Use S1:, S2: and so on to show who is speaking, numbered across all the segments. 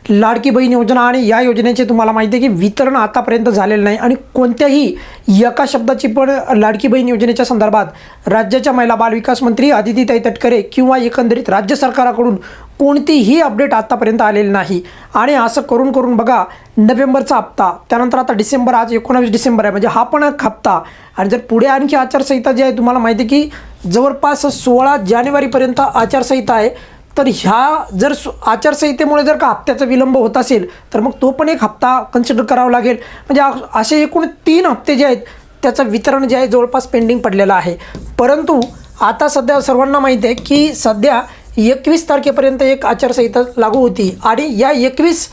S1: लाडकी बहीण योजना आणि या योजनेचे तुम्हाला माहिती आहे की वितरण आतापर्यंत झालेलं नाही आणि कोणत्याही एका शब्दाची पण लाडकी बहीण योजनेच्या संदर्भात राज्याच्या महिला बालविकास मंत्री आदितीताई तटकरे किंवा एकंदरीत राज्य सरकाराकडून कोणतीही अपडेट आतापर्यंत आलेली नाही। आणि असं करून करून बघा, नोव्हेंबरचा हप्ता, त्यानंतर आता डिसेंबर, आज 19 डिसेंबर आहे, म्हणजे हा पण एक हप्ता, आणि जर पुढे आणखी आचारसंहिता जी आहे तुम्हाला माहिती आहे की जवळपास 16 जानेवारीपर्यंत आचारसंहिता आहे। तर ह्या जर आचारसंहितेमुळे जर का हप्त्याचा विलंब होत असेल तर मग तो पण एक हप्ता कन्सिडर करावा लागेल। म्हणजे असे एकूण 3 हप्ते जे आहेत त्याचं वितरण जे आहे जवळपास पेंडिंग पडलेलं आहे। परंतु आता सध्या सर्वांना माहिती आहे की सध्या 21 तारखेपर्यंत एक आचारसंहिता लागू होती आणि या 21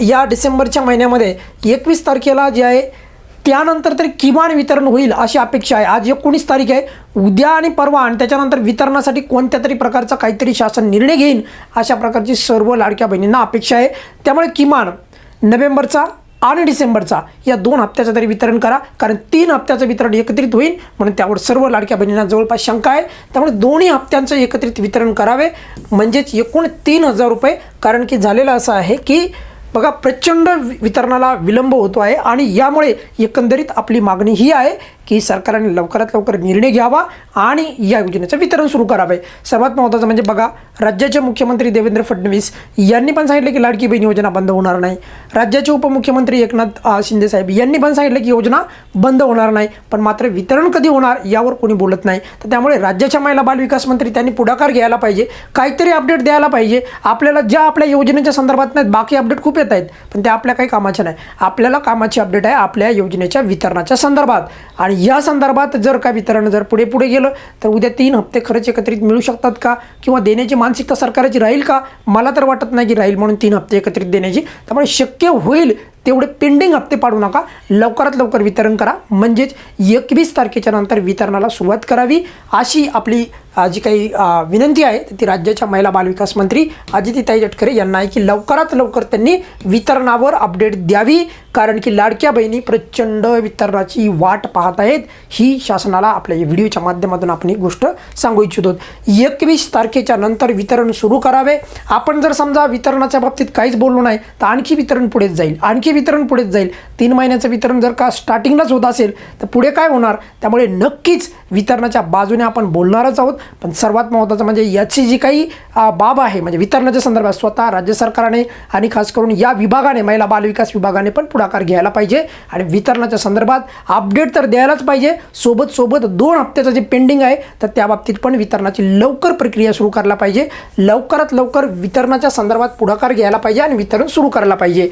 S1: या डिसेंबरच्या महिन्यामध्ये 21 तारखेला जे आहे त्यानंतर तरी किमान वितरण होईल अशी अपेक्षा आहे। आज 19 तारीख आहे, उद्या आणि परवा आणि त्याच्यानंतर वितरणासाठी कोणत्या तरी प्रकारचा काहीतरी शासन निर्णय घेईल अशा प्रकारची सर्व लाडक्या बहिणींना अपेक्षा आहे। त्यामुळे किमान नोव्हेंबरचा आणि डिसेंबरचा या 2 हप्त्याचं तरी वितरण करा, कारण 3 हप्त्याचं वितरण एकत्रित होईल म्हणून त्यावर सर्व लाडक्या बहिणींना जवळपास शंका आहे। त्यामुळे दोन्ही हप्त्यांचं एकत्रित वितरण करावे, म्हणजेच एकूण 3000 रुपये। कारण की झालेलं असं आहे की बघा, प्रचंड वितरणाला विलंब होतो आहे आणि यामुळे एकंदरीत आपली मागणी ही आहे की सरकारने लवकरात लवकर निर्णय घ्यावा आणि या योजनेचं वितरण सुरू करावे। सर्वात महत्त्वाचं म्हणजे बघा, राज्याचे मुख्यमंत्री देवेंद्र फडणवीस यांनी पण सांगितलं की लाडकी बहीण योजना बंद होणार नाही। राज्याचे उपमुख्यमंत्री एकनाथ शिंदे साहेब यांनी पण सांगितलं की योजना बंद होणार नाही, पण मात्र वितरण कधी होणार यावर कोणी बोलत नाही। तर त्यामुळे राज्याच्या महिला बालविकास मंत्री त्यांनी पुढाकार घ्यायला पाहिजे, काहीतरी अपडेट द्यायला पाहिजे। आपल्याला ज्या आपल्या योजनेच्या संदर्भात नाहीत, बाकी अपडेट खूप येत आहेत, पण त्या आपल्या काही कामाच्या नाही। आपल्याला कामाची अपडेट आहे आपल्या योजनेच्या वितरणाच्या संदर्भात, आणि या संदर्भात जर का वितरण जर पुढे गेलं तर उद्या 3 हप्ते खरंच एकत्रित मिळू शकतात का, किंवा देण्याची मानसिकता सरकारची राहील का? मला तर वाटत नाही की राहील म्हणून 3 हप्ते एकत्रित देण्याची। त्यामुळे शक्य होईल तेवढे पेंडिंग हप्ते पाडू नका, लवकरात लवकर वितरण करा, म्हणजेच 21 तारखेच्या नंतर वितरणाला सुरुवात करावी अशी आपली जी काही विनंती आहे ती राज्याच्या महिला बालविकास मंत्री आदितीताई तटकरे यांना आहे की लवकरात लवकर त्यांनी वितरणावर अपडेट द्यावी, कारण की लाडक्या बहिणी प्रचंड वितरणाची वाट पाहत आहेत। ही शासनाला आपल्या व्हिडिओच्या माध्यमातून आपण ही गोष्ट सांगू इच्छितो। 21 तारखेच्या नंतर वितरण सुरू करावे। आपण जर समजा वितरणाच्या बाबतीत काहीच बोललो नाही तर आणखी वितरण पुढेच जाईल, आणखी वितरण पुढेच जाईल। 3 महिन्याचं वितरण जर का स्टार्टिंगलाच होत असेल तर पुढे काय होणार? त्यामुळे नक्कीच वितरणाच्या बाजूने आपण बोलणारच आहोत। पण सर्वात महत्त्वाचं म्हणजे याची जी काही बाब आहे, म्हणजे वितरणाच्या संदर्भात स्वतः राज्य सरकारने आणि खास करून या विभागाने, महिला बालविकास विभागाने पण पुढाकार घ्यायला पाहिजे आणि वितरणाच्या संदर्भात अपडेट तर द्यायलाच पाहिजे। सोबत 2 हप्त्याचं जे पेंडिंग आहे तर त्या बाबतीत पण वितरणाची लवकर प्रक्रिया सुरू करायला पाहिजे। लवकरात लवकर वितरणाच्या संदर्भात पुढाकार घ्यायला पाहिजे आणि वितरण सुरू करायला पाहिजे,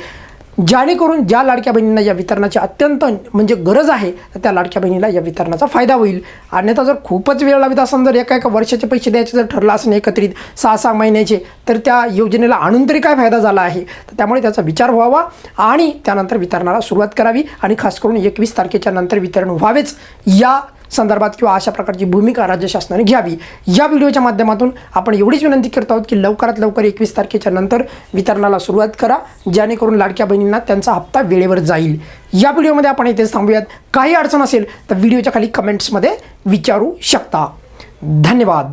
S1: जेणेकरून ज्या लाडक्या बहिणींना या वितरणाची अत्यंत म्हणजे गरज आहे तर त्या लाडक्या बहिणीला या वितरणाचा फायदा होईल। अन्यथा जर खूपच वेळ लागत असेल, जर एका वर्षाचे पैसे द्यायचे जर ठरलं असेल एकत्रित 6-6 महिन्याचे, तर त्या योजनेला आणून तरी काय फायदा झाला आहे? तर त्यामुळे त्याचा विचार व्हावा आणि त्यानंतर वितरणाला सुरुवात करावी आणि खास करून 21 तारखेच्या नंतर वितरण व्हावेच या संदर्भात किंवा अशा प्रकारची भूमिका राज्य शासनाने घ्यावी। या व्हिडिओच्या माध्यमातून आपण एवढीच विनंती करत आहोत की लवकरात लवकर 21 तारखेच्या नंतर वितरणाला सुरुवात करा, जेणेकरून लाडक्या बहिणींना त्यांचा हप्ता वेळेवर जाईल। या व्हिडिओमध्ये आपण इथेच थांबूयात। काही अडचण असेल तर व्हिडिओच्या खाली कमेंट्समध्ये विचारू शकता। धन्यवाद।